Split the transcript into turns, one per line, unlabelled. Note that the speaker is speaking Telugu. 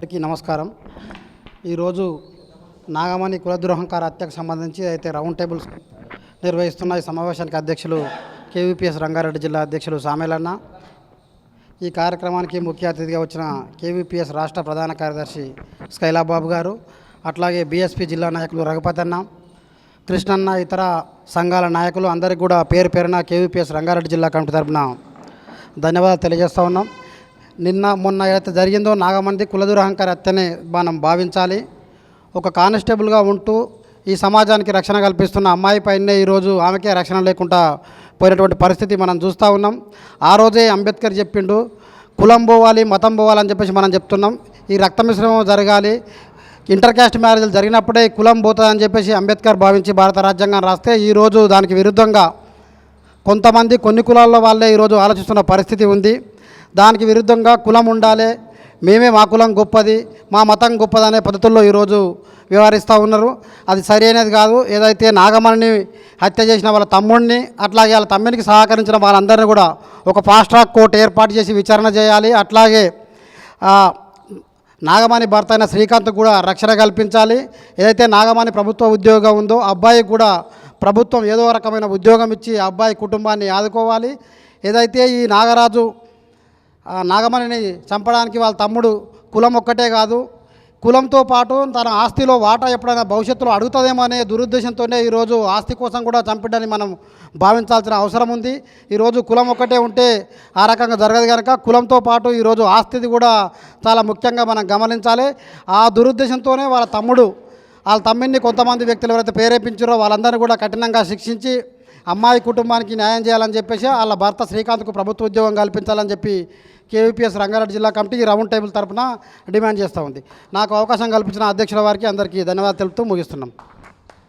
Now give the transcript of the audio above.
అందరికీ నమస్కారం. ఈరోజు నాగమణి కులద్రోహంకార హత్యకు సంబంధించి అయితే రౌండ్ టేబుల్స్ నిర్వహిస్తున్న ఈ సమావేశానికి అధ్యక్షులు కేవీపీఎస్ రంగారెడ్డి జిల్లా అధ్యక్షులు సామేలన్న, ఈ కార్యక్రమానికి ముఖ్య అతిథిగా వచ్చిన కేవీపీఎస్ రాష్ట్ర ప్రధాన కార్యదర్శి స్కైలాబాబు గారు, అట్లాగే బీఎస్పీ జిల్లా నాయకులు రఘుపతన్న, కృష్ణన్న, ఇతర సంఘాల నాయకులు అందరికీ కూడా పేరు పేరున కేవీపీఎస్ రంగారెడ్డి జిల్లా కమిటీ తరపున ధన్యవాదాలు తెలియజేస్తూ ఉన్నాం. మొన్న ఏదైతే జరిగిందో నాగమణి కులదురహంకార హత్యని మనం భావించాలి. ఒక కానిస్టేబుల్గా ఉంటూ ఈ సమాజానికి రక్షణ కల్పిస్తున్న అమ్మాయి పైనే ఈరోజు ఆమెకే రక్షణ లేకుండా పోయినటువంటి పరిస్థితి మనం చూస్తూ ఉన్నాం. ఆ రోజే అంబేద్కర్ చెప్పిండు, కులం పోవాలి మతం పోవాలని చెప్పేసి మనం చెప్తున్నాం. ఈ రక్త మిశ్రమం జరగాలి, ఇంటర్ క్యాస్ట్ మ్యారేజ్లు జరిగినప్పుడే కులం పోతుందని చెప్పేసి అంబేద్కర్ భావించి భారత రాజ్యాంగం రాస్తే ఈరోజు దానికి విరుద్ధంగా కొంతమంది కొన్ని కులాల్లో వాళ్ళే ఈరోజు ఆలోచిస్తున్న పరిస్థితి ఉంది. దానికి విరుద్ధంగా కులం ఉండాలి, మేమే మా కులం గొప్పది, మా మతం గొప్పది అనే పద్ధతుల్లో ఈరోజు వ్యవహరిస్తూ ఉన్నారు. అది సరైనది కాదు. ఏదైతే నాగమణిని హత్య చేసిన వాళ్ళ తమ్ముడిని, అట్లాగే వాళ్ళ తమ్మునికి సహకరించిన వాళ్ళందరినీ కూడా ఒక ఫాస్ట్ ట్రాక్ కోర్టు ఏర్పాటు చేసి విచారణ చేయాలి. అట్లాగే నాగమణి భర్త అయిన శ్రీకాంత్ కూడా రక్షణ కల్పించాలి. ఏదైతే నాగమణి ప్రభుత్వ ఉద్యోగం ఉందో అబ్బాయికి కూడా ప్రభుత్వం ఏదో రకమైన ఉద్యోగం ఇచ్చి అబ్బాయి కుటుంబాన్ని ఆదుకోవాలి. ఏదైతే ఈ నాగమణిని చంపడానికి వాళ్ళ తమ్ముడు కులం ఒక్కటే కాదు, కులంతో పాటు తన ఆస్తిలో వాటా ఎప్పుడైనా భవిష్యత్తులో అడుగుతుందేమో అనే దురుద్దేశంతోనే ఈరోజు ఆస్తి కోసం కూడా చంపిడని మనం భావించాల్సిన అవసరం ఉంది. ఈరోజు కులం ఒక్కటే ఉంటే ఆ రకంగా జరగదు కనుక కులంతో పాటు ఈరోజు ఆస్తిది కూడా చాలా ముఖ్యంగా మనం గమనించాలి. ఆ దురుద్దేశంతోనే వాళ్ళ తమ్ముడిని కొంతమంది వ్యక్తులు ఎవరైతే ప్రేరేపించారో వాళ్ళందరినీ కూడా కఠినంగా శిక్షించి అమ్మాయి కుటుంబానికి న్యాయం చేయాలని చెప్పేసి వాళ్ళ భర్త శ్రీకాంత్కు ప్రభుత్వ ఉద్యోగం కల్పించాలని చెప్పి కేవీపీఎస్ రంగారెడ్డి జిల్లా కమిటీ రౌండ్ టేబుల్ తరఫున డిమాండ్ చేస్తూ ఉంది. నాకు అవకాశం కల్పించిన అధ్యక్షుల వారికి అందరికీ ధన్యవాదాలు తెలుపుతూ ముగిస్తున్నాం.